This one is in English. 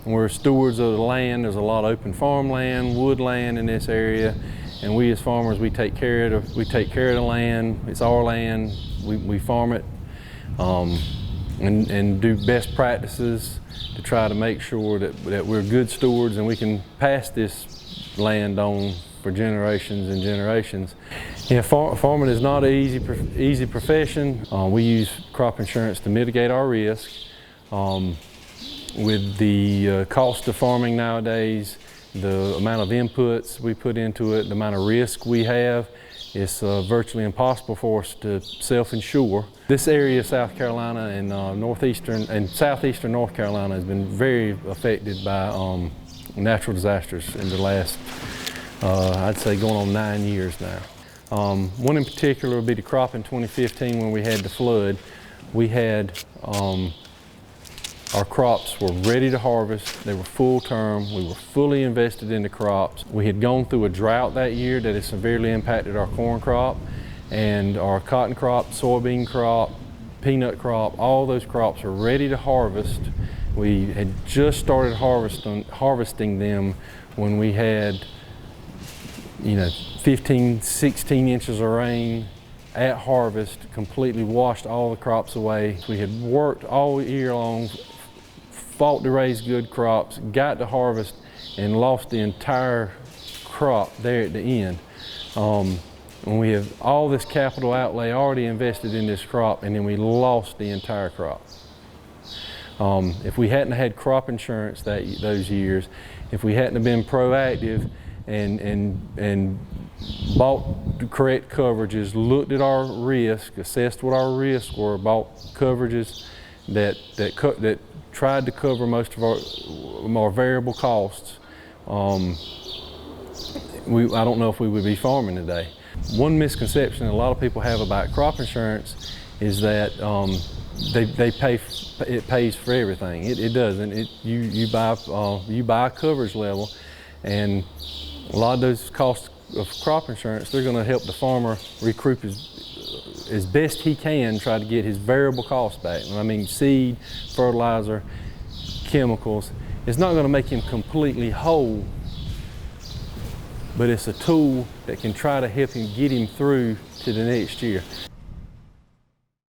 We're stewards of the land. There's a lot of open farmland, woodland in this area, and we as farmers, we take care of the land. It's our land. We farm it and do best practices to try to make sure that we're good stewards and we can pass this land on for generations and generations. Yeah, farming is not an easy profession. We use crop insurance to mitigate our risk. With the cost of farming nowadays, the amount of inputs we put into it, the amount of risk we have, it's virtually impossible for us to self-insure. This area of South Carolina and southeastern North Carolina has been very affected by natural disasters in the last, I'd say, going on 9 years now. One in particular would be the crop in 2015 when we had the flood. We had our crops were ready to harvest. They were full term. We were fully invested in the crops. We had gone through a drought that year that had severely impacted our corn crop, and our cotton crop, soybean crop, peanut crop, all those crops were ready to harvest. We had just started harvesting them when we had 15, 16 inches of rain at harvest, completely washed all the crops away. We had worked all year long, fought to raise good crops, got to harvest, and lost the entire crop there at the end. When we have all this capital outlay already invested in this crop, and then we lost the entire crop. If we hadn't had crop insurance those years, if we hadn't have been proactive and bought the correct coverages, looked at our risk, assessed what our risks were, bought coverages that tried to cover most of our variable costs, I don't know if we would be farming today. One misconception a lot of people have about crop insurance is that it pays for everything. It doesn't. You buy a coverage level, and a lot of those costs of crop insurance, they're going to help the farmer recoup as best he can, try to get his variable costs back. I mean, seed, fertilizer, chemicals. It's not going to make him completely whole, but it's a tool that can try to help him get him through to the next year.